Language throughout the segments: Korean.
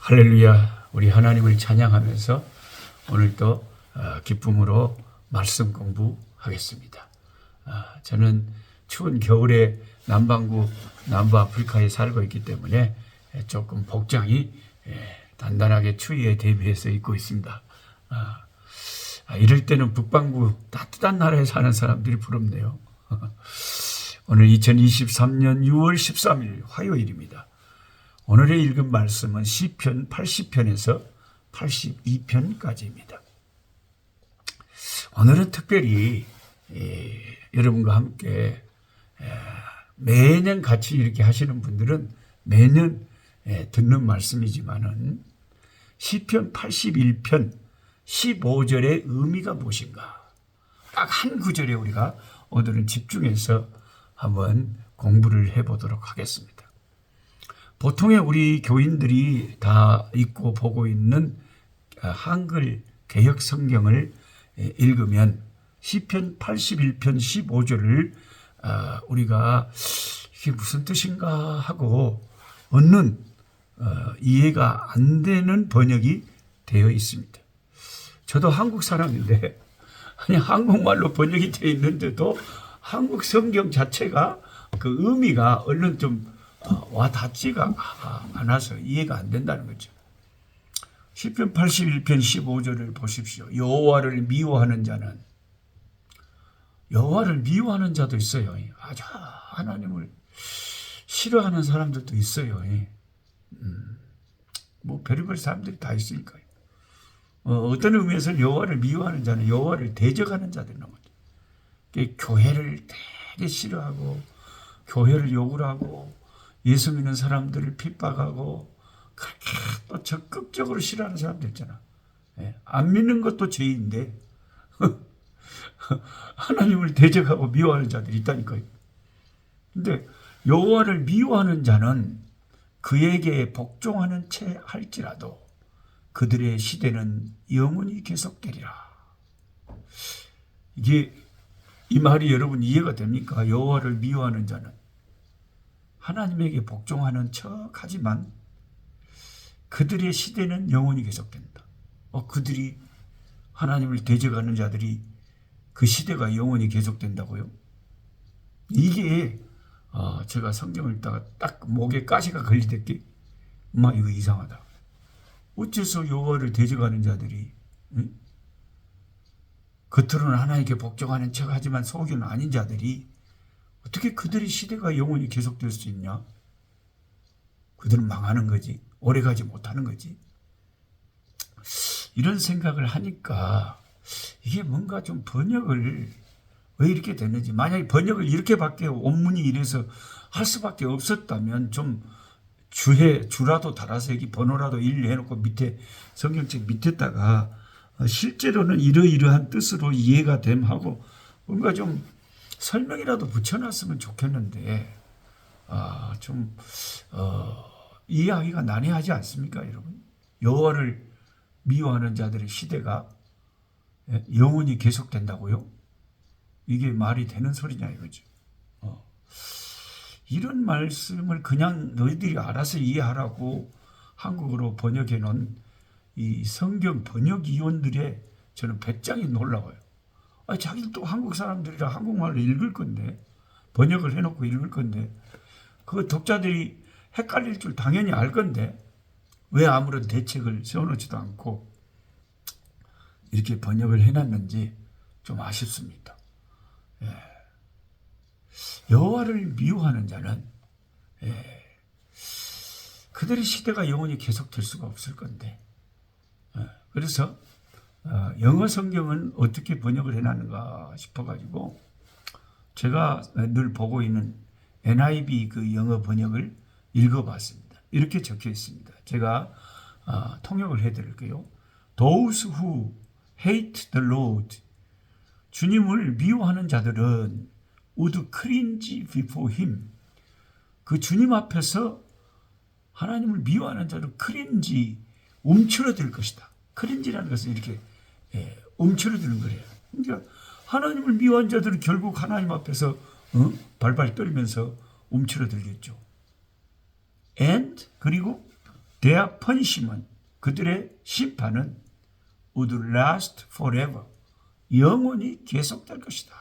할렐루야. 우리 하나님을 찬양하면서 오늘도 기쁨으로 말씀 공부하겠습니다. 저는 추운 겨울에 남반구 남부아프리카에 살고 있기 때문에 조금 복장이 단단하게 추위에 대비해서 입고 있습니다. 이럴 때는 북반구 따뜻한 나라에 사는 사람들이 부럽네요. 오늘 2023년 6월 13일 화요일입니다. 오늘의 읽은 말씀은 시편 80편에서 82편까지입니다. 오늘은 특별히 여러분과 함께 매년 같이 이렇게 하시는 분들은 매년 듣는 말씀이지만은 시편 81편 15절의 의미가 무엇인가? 딱 한 구절에 우리가 오늘은 집중해서 한번 공부를 해보도록 하겠습니다. 보통의 우리 교인들이 다 읽고 보고 있는 한글 개역 성경을 읽으면 시편 81편 15절을 우리가 이게 무슨 뜻인가 하고 얻는 이해가 안 되는 번역이 되어 있습니다. 저도 한국 사람인데 아니 한국말로 번역이 되어 있는데도 한국 성경 자체가 그 의미가 얼른 좀 와닿지가 않아서 이해가 안 된다는 거죠. 시편 81편 15절을 보십시오. 여호와를 미워하는 자도 있어요. 아주 하나님을 싫어하는 사람들도 있어요. 뭐 별의별 사람들이 다 있으니까요. 어떤 의미에서는 여호와를 미워하는 자는 여호와를 대적하는 자들인 거죠. 교회를 되게 싫어하고 교회를 욕을 하고 예수 믿는 사람들을 핍박하고 그렇게 또 적극적으로 싫어하는 사람들 있잖아. 안 믿는 것도 죄인데 하나님을 대적하고 미워하는 자들이 있다니까요. 근데 여호와를 미워하는 자는 그에게 복종하는 채 할지라도 그들의 시대는 영원히 계속되리라. 이 말이 여러분 이해가 됩니까? 여호와를 미워하는 자는 하나님에게 복종하는 척하지만 그들의 시대는 영원히 계속된다. 그들이 하나님을 대적하는 자들이 그 시대가 영원히 계속된다고요? 이게 제가 성경을 읽다가 딱 목에 가시가 걸리댔기 이거 이상하다. 어째서 여호와를 대적하는 자들이 겉으로는 하나님께 복종하는 척하지만 속에는 아닌 자들이 어떻게 그들의 시대가 영원히 계속될 수 있냐? 그들은 망하는 거지. 오래가지 못하는 거지. 이런 생각을 하니까 이게 뭔가 좀 번역을 왜 이렇게 됐는지, 만약에 번역을 이렇게밖에 원문이 이래서 할 수밖에 없었다면 좀 주라도 달아서 여기 번호라도 일일이 해놓고 밑에 성경책 밑에다가 실제로는 이러이러한 뜻으로 이해가 됨 하고 뭔가 좀 설명이라도 붙여놨으면 좋겠는데 이해하기가 난해하지 않습니까, 여러분? 여호와를 미워하는 자들의 시대가 영원히 계속된다고요? 이게 말이 되는 소리냐 이거죠. 이런 말씀을 그냥 너희들이 알아서 이해하라고 한국어로 번역해 놓은 이 성경 번역위원들의 저는 배짱이 놀라워요. 자기들 또 한국 사람들이라 한국말로 읽을 건데, 번역을 해놓고 읽을 건데, 그 독자들이 헷갈릴 줄 당연히 알 건데, 왜 아무런 대책을 세워놓지도 않고 이렇게 번역을 해놨는지 좀 아쉽습니다. 여호와를 미워하는 자는 그들의 시대가 영원히 계속될 수가 없을 건데, 그래서 영어 성경은 어떻게 번역을 해놨는가 싶어가지고 제가 늘 보고 있는 NIV 그 영어 번역을 읽어봤습니다. 이렇게 적혀 있습니다. 제가 통역을 해드릴게요. Those who hate the Lord, 주님을 미워하는 자들은 would cringe before him. 그 주님 앞에서 하나님을 미워하는 자는 크린지, 움츠러들 것이다. 크린지라는 것은 이렇게 움츠러드는 거래요. 그러니까 하나님을 미워한 자들은 결국 하나님 앞에서 발발 떨면서 움츠러들겠죠. And 그리고 their punishment, 그들의 심판은 would last forever, 영원히 계속될 것이다.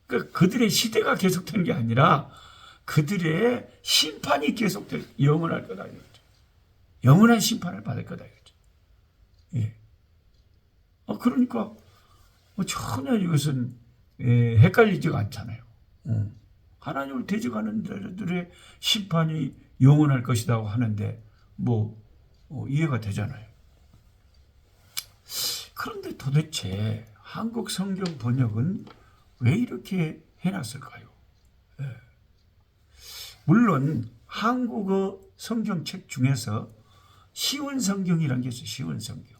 그러니까 그들의 시대가 계속되는 게 아니라 그들의 심판이 계속될, 영원할 거다 이거죠. 영원한 심판을 받을 거다 이거죠. 예. 그러니까 전혀 이것은 헷갈리지가 않잖아요. 하나님을 대적하는 자들의 심판이 영원할 것이라고 하는데 이해가 되잖아요. 그런데 도대체 한국 성경 번역은 왜 이렇게 해놨을까요? 물론 한국어 성경책 중에서 쉬운 성경이라는 게 있어요. 쉬운 성경.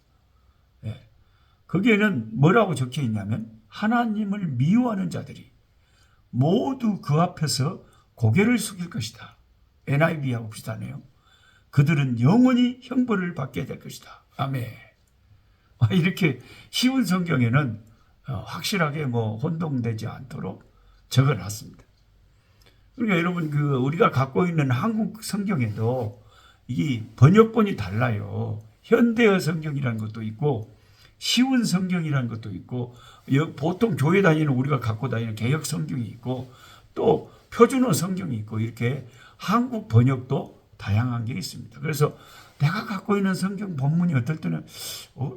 거기에는 뭐라고 적혀 있냐면 하나님을 미워하는 자들이 모두 그 앞에서 고개를 숙일 것이다. NIV하고 비슷하네요. 그들은 영원히 형벌을 받게 될 것이다. 아멘. 이렇게 쉬운 성경에는 확실하게 혼동되지 않도록 적어놨습니다. 그러니까 여러분 우리가 갖고 있는 한국 성경에도 이 번역본이 달라요. 현대어 성경이라는 것도 있고 쉬운 성경이라는 것도 있고 보통 교회 다니는 우리가 갖고 다니는 개역 성경이 있고 또 표준어 성경이 있고 이렇게 한국 번역도 다양한 게 있습니다. 그래서 내가 갖고 있는 성경 본문이 어떨 때는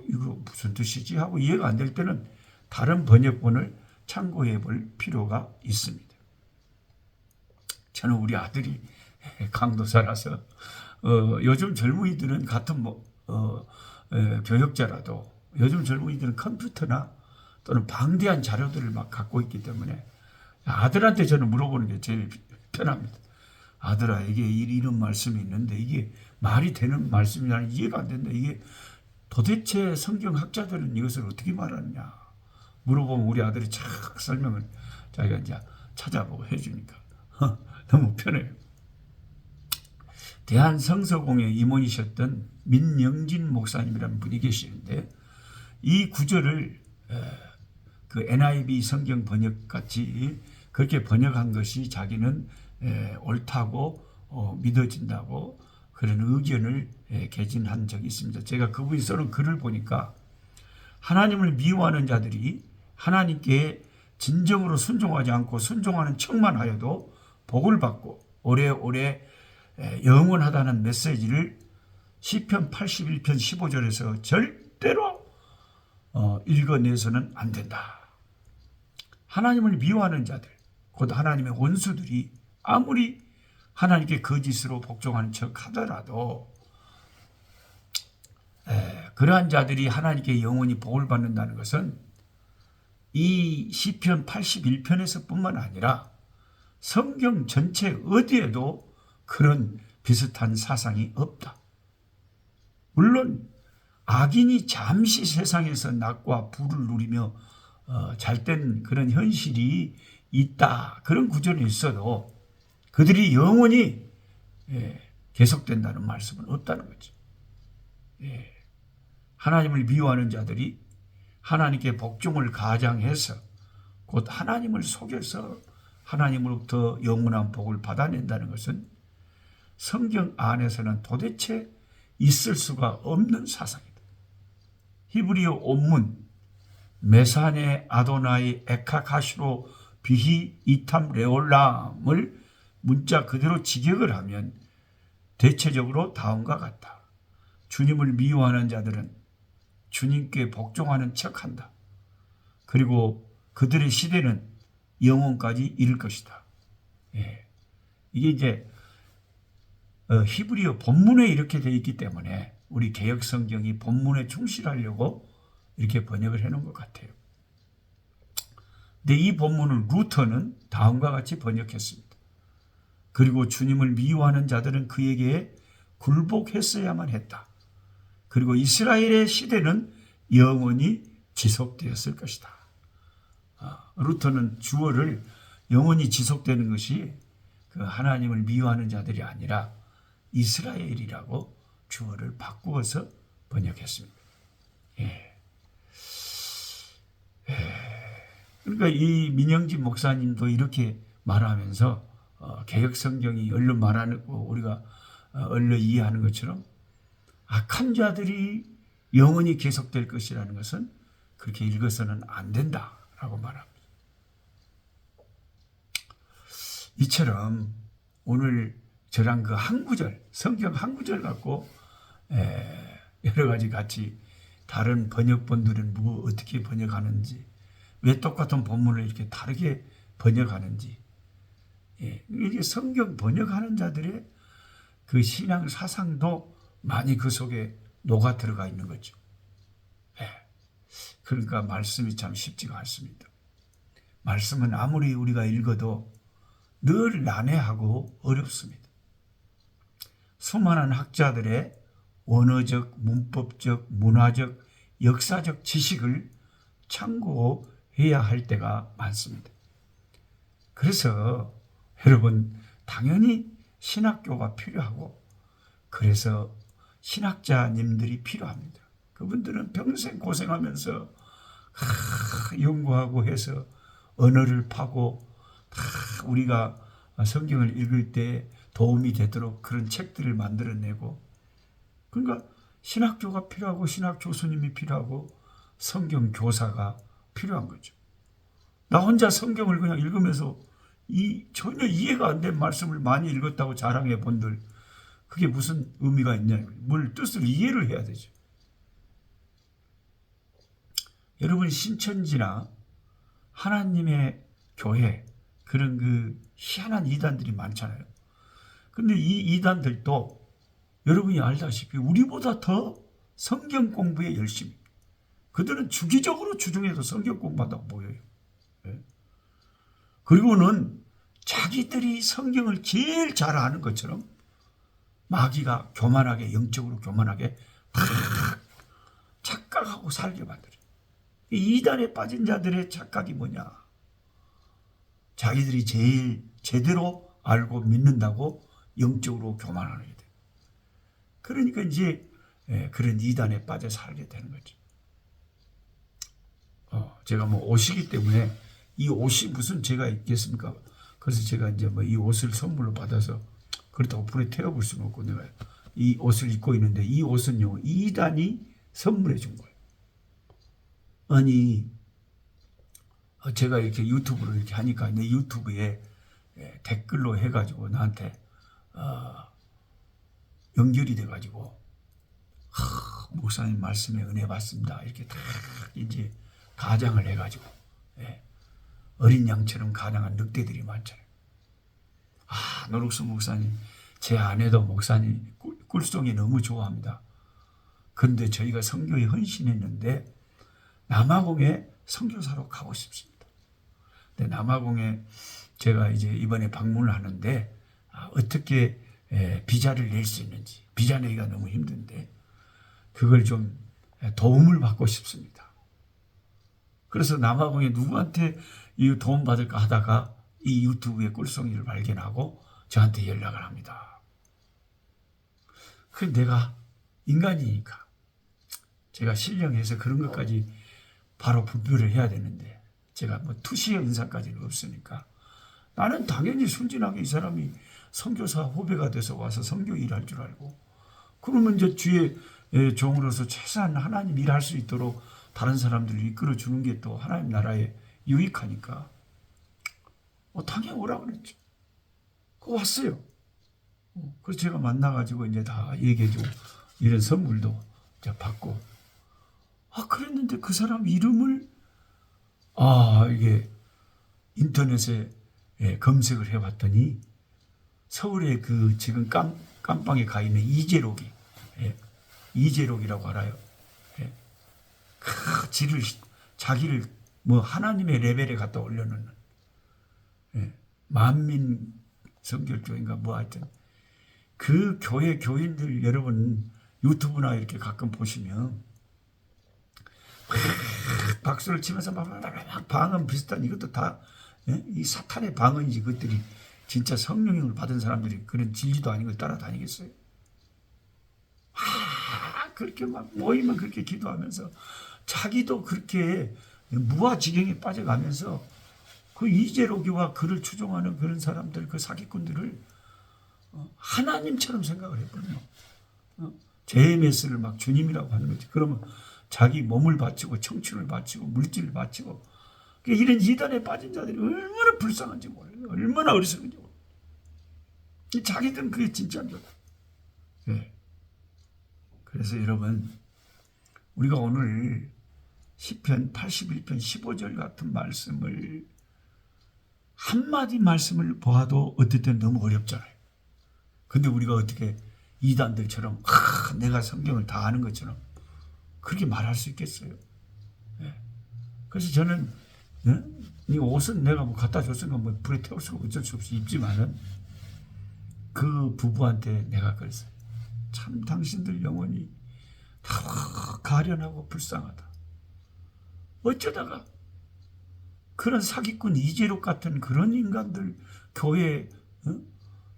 이거 무슨 뜻이지 하고 이해가 안 될 때는 다른 번역본을 참고해 볼 필요가 있습니다. 저는 우리 아들이 강도사라서 요즘 젊은이들은 같은 교역자라도 요즘 젊은이들은 컴퓨터나 또는 방대한 자료들을 막 갖고 있기 때문에 아들한테 저는 물어보는 게 제일 편합니다. 아들아, 이게 이런 말씀이 있는데 이게 말이 되는 말씀이 나는 이해가 안 된다. 이게 도대체 성경학자들은 이것을 어떻게 말하느냐 물어보면 우리 아들이 착 설명을 자기가 이제 찾아보고 해주니까 너무 편해요. 대한성서공회 임원이셨던 민영진 목사님이라는 분이 계시는데 이 구절을 그 NIV 성경 번역 같이 그렇게 번역한 것이 자기는 옳다고 믿어진다고 그런 의견을 개진한 적이 있습니다. 제가 그분이 써놓은 글을 보니까 하나님을 미워하는 자들이 하나님께 진정으로 순종하지 않고 순종하는 척만 하여도 복을 받고 오래오래 영원하다는 메시지를 시편 81편 15절에서 절대로 읽어내서는 안 된다. 하나님을 미워하는 자들, 곧 하나님의 원수들이 아무리 하나님께 거짓으로 복종하는 척 하더라도 그러한 자들이 하나님께 영원히 복을 받는다는 것은 이 시편 81편에서 뿐만 아니라 성경 전체 어디에도 그런 비슷한 사상이 없다. 물론 악인이 잠시 세상에서 낙과 불을 누리며 잘된 그런 현실이 있다. 그런 구절이 있어도 그들이 영원히 계속된다는 말씀은 없다는 거죠. 하나님을 미워하는 자들이 하나님께 복종을 가장해서 곧 하나님을 속여서 하나님으로부터 영원한 복을 받아낸다는 것은 성경 안에서는 도대체 있을 수가 없는 사상이다. 히브리어 온문 메사네 아도나이 에카카시로 비히 이탐 레올람을 문자 그대로 직역을 하면 대체적으로 다음과 같다. 주님을 미워하는 자들은 주님께 복종하는 척한다. 그리고 그들의 시대는 영원까지 이를 것이다. 이게 이제 히브리어 본문에 이렇게 되어 있기 때문에 우리 개역 성경이 본문에 충실하려고 이렇게 번역을 해놓은 것 같아요. 근데 이 본문을 루터는 다음과 같이 번역했습니다. 그리고 주님을 미워하는 자들은 그에게 굴복했어야만 했다. 그리고 이스라엘의 시대는 영원히 지속되었을 것이다. 루터는 주어를 영원히 지속되는 것이 그 하나님을 미워하는 자들이 아니라 이스라엘이라고 주어를 바꾸어서 번역했습니다. 그러니까 이 민영진 목사님도 이렇게 말하면서 개역 성경이 얼른 말하고 우리가 얼러 이해하는 것처럼 악한 자들이 영원히 계속될 것이라는 것은 그렇게 읽어서는 안 된다라고 말합니다. 이처럼 오늘 저랑 그 한 구절, 성경 한 구절 갖고 여러 가지 같이 다른 번역본들은 어떻게 번역하는지, 왜 똑같은 본문을 이렇게 다르게 번역하는지, 이게 성경 번역하는 자들의 그 신앙 사상도 많이 그 속에 녹아 들어가 있는 거죠. 그러니까 말씀이 참 쉽지가 않습니다. 말씀은 아무리 우리가 읽어도 늘 난해하고 어렵습니다. 수많은 학자들의 원어적, 문법적, 문화적, 역사적 지식을 참고해야 할 때가 많습니다. 그래서 여러분 당연히 신학교가 필요하고 그래서 신학자님들이 필요합니다. 그분들은 평생 고생하면서 연구하고 해서 언어를 파고 우리가 성경을 읽을 때 도움이 되도록 그런 책들을 만들어내고, 그러니까 신학교가 필요하고 신학 교수님이 필요하고 성경 교사가 필요한 거죠. 나 혼자 성경을 그냥 읽으면서 전혀 이해가 안 된 말씀을 많이 읽었다고 자랑해 본들, 그게 무슨 의미가 있냐. 뭘 뜻을 이해를 해야 되죠. 여러분 신천지나 하나님의 교회, 그런 그 희한한 이단들이 많잖아요. 근데 이 이단들도 여러분이 알다시피 우리보다 더 성경 공부에 열심히, 그들은 주기적으로 주중에도 성경 공부한다고 보여요. 그리고는 자기들이 성경을 제일 잘 아는 것처럼 마귀가 교만하게, 영적으로 교만하게 착각하고 살게 만들어요. 이 이단에 빠진 자들의 착각이 뭐냐? 자기들이 제일 제대로 알고 믿는다고 영적으로 교만하게 돼. 그러니까 이제 그런 이단에 빠져 살게 되는 거죠. 제가 뭐 옷이기 때문에 이 옷이 무슨 죄가 있겠습니까? 그래서 제가 이제 뭐 이 옷을 선물로 받아서 그렇다고 불에 태워볼 수는 없고, 내가 이 옷을 입고 있는데 이 옷은요 이단이 선물해 준 거예요. 아니 제가 이렇게 유튜브를 이렇게 하니까 내 유튜브에 댓글로 해가지고 나한테 연결이 돼가지고 목사님 말씀에 은혜 받습니다 이렇게 다 이제 가장을 해가지고 어린 양처럼 가장한 늑대들이 많잖아요. 노룩수 목사님, 제 아내도 목사님 꿀송이 너무 좋아합니다. 그런데 저희가 선교에 헌신했는데 남아공에 선교사로 가고 싶습니다. 근데 남아공에 제가 이제 이번에 방문을 하는데 어떻게 비자를 낼 수 있는지, 비자 내기가 너무 힘든데 그걸 좀 도움을 받고 싶습니다. 그래서 남아공에 누구한테 이 도움 받을까 하다가 이 유튜브의 꿀송이를 발견하고 저한테 연락을 합니다. 그럼 내가 인간이니까 제가 신령해서 그런 것까지 바로 분별을 해야 되는데 제가 뭐 투시의 은사까지는 없으니까 나는 당연히 순진하게 이 사람이 선교사 후배가 돼서 와서 선교 일할 줄 알고, 그러면 이제 주의 종으로서 최소한 하나님 일할 수 있도록 다른 사람들을 이끌어 주는 게 또 하나님 나라에 유익하니까 당연히 오라고 그랬죠. 왔어요. 그래서 제가 만나가지고 이제 다 얘기해주고 이런 선물도 이제 받고, 그랬는데 그 사람 이름을 이게 인터넷에 검색을 해봤더니 서울에 그 지금 깜빵에 가 있는 이재록이, 이재록이라고 알아요. 자기를 뭐 하나님의 레벨에 갖다 올려놓는 만민 성결교인가 뭐 하여튼 그 교회 교인들 여러분 유튜브나 이렇게 가끔 보시면 박수를 치면서 막 방언 비슷한 이것도 다 이 사탄의 방언이지. 그것들이 진짜 성령을 받은 사람들이 그런 진리도 아닌 걸 따라다니겠어요? 그렇게 막 모이면 그렇게 기도하면서 자기도 그렇게 무아지경에 빠져가면서 그 이재록이와 그를 추종하는 그런 사람들, 그 사기꾼들을 하나님처럼 생각을 해버려요. JMS를 막 주님이라고 하는 거지. 그러면 자기 몸을 바치고 청춘을 바치고 물질을 바치고, 이런 이단에 빠진 자들이 얼마나 불쌍한지 몰라요. 얼마나 어리석은지 몰라요. 자기들은 그게 진짜인 거다. 네. 그래서 여러분, 우리가 오늘 시편 81편 15절 같은 말씀을 한마디 말씀을 보아도 어떨 땐 너무 어렵잖아요. 근데 우리가 어떻게 이단들처럼 내가 성경을 다 아는 것처럼 그렇게 말할 수 있겠어요? 네. 그래서 저는 이 옷은 내가 뭐 갖다 줬으니까 뭐 불에 태울 수가 어쩔 수 없이 입지만은 그 부부한테 내가 그랬어요. 참 당신들 영혼이 다 가련하고 불쌍하다. 어쩌다가 그런 사기꾼 이재록 같은 그런 인간들 교회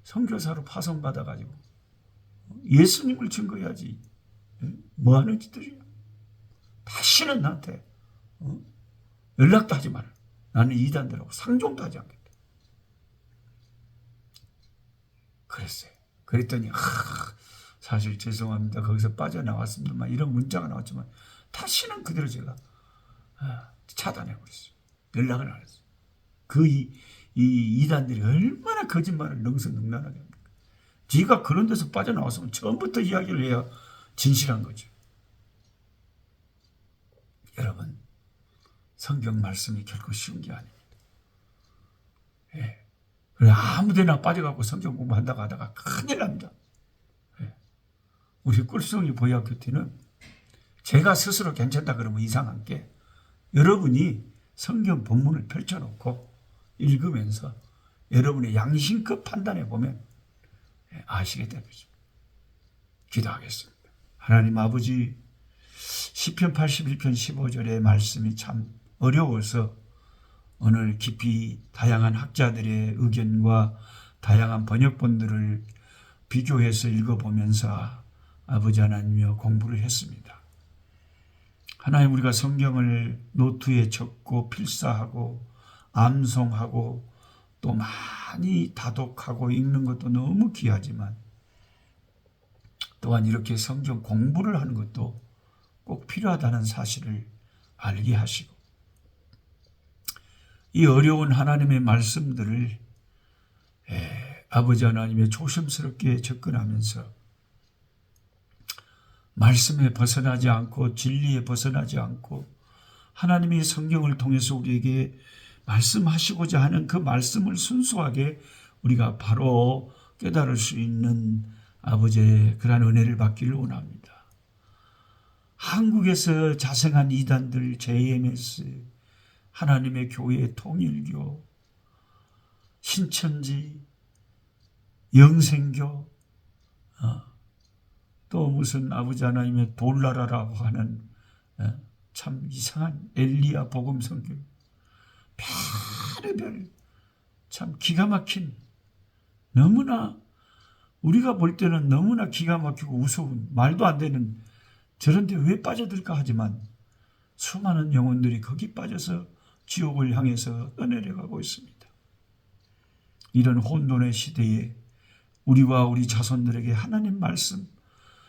선교사로 파송받아가지고 예수님을 증거해야지 뭐 하는 짓들이야. 다시는 나한테 연락도 하지 마라. 나는 이단들하고 상종도 하지 않겠다. 그랬어요. 그랬더니 사실 죄송합니다. 거기서 빠져나왔습니다만 이런 문자가 나왔지만 다시는 그대로 제가 차단해버렸어요. 연락을 안 했어요. 이 이단들이 얼마나 거짓말을 능수능란하게 합니까? 지가 그런 데서 빠져나왔으면 처음부터 이야기를 해야 진실한 거죠. 여러분, 성경 말씀이 결코 쉬운 게 아닙니다. 예. 아무데나 빠져갖고 성경 공부한다고 하다가 큰일 납니다. 예. 우리 꿀송이 보약교티는 제가 스스로 괜찮다 그러면 이상한 게 여러분이 성경 본문을 펼쳐놓고 읽으면서 여러분의 양심껏 판단해 보면 아시게 될 것입니다. 기도하겠습니다. 하나님 아버지, 시편 81편 15절의 말씀이 참 어려워서 오늘 깊이 다양한 학자들의 의견과 다양한 번역본들을 비교해서 읽어보면서 아버지 하나님이여 공부를 했습니다. 하나님, 우리가 성경을 노트에 적고 필사하고 암송하고 또 많이 다독하고 읽는 것도 너무 귀하지만 또한 이렇게 성경 공부를 하는 것도 꼭 필요하다는 사실을 알게 하시고 이 어려운 하나님의 말씀들을 아버지 하나님의 조심스럽게 접근하면서 말씀에 벗어나지 않고 진리에 벗어나지 않고 하나님이 성경을 통해서 우리에게 말씀하시고자 하는 그 말씀을 순수하게 우리가 바로 깨달을 수 있는 아버지의 그러한 은혜를 받기를 원합니다. 한국에서 자생한 이단들 JMS, 하나님의 교회 통일교, 신천지, 영생교, 또 무슨 아버지 하나님의 돌나라라고 하는 참 이상한 엘리야 복음성교, 별의별 참 기가 막힌, 너무나 우리가 볼 때는 너무나 기가 막히고 우스운 말도 안 되는 저런 데 왜 빠져들까 하지만 수많은 영혼들이 거기 빠져서 지옥을 향해서 떠내려가고 있습니다. 이런 혼돈의 시대에 우리와 우리 자손들에게 하나님 말씀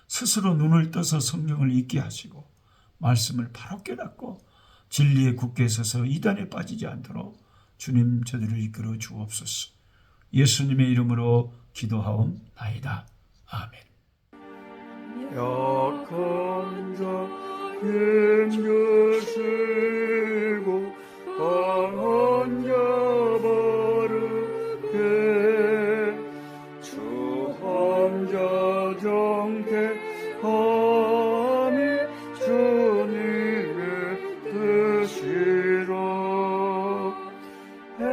스스로 눈을 떠서 성경을 읽게 하시고 말씀을 바로 깨닫고 진리에 굳게 서서 이단에 빠지지 않도록 주님 저들을 이끌어 주옵소서. 예수님의 이름으로 기도하옵나이다. 아멘. 약한 자 힘주시고 강한 자 바르게 주한 자 정케함이 주님의 뜻이라. 해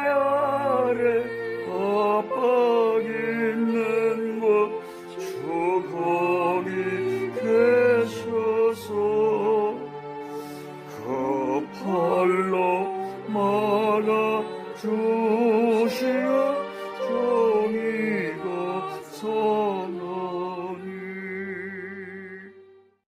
아래 압박 있는 곳 주 거기 계셔서 그 팔로 막아 주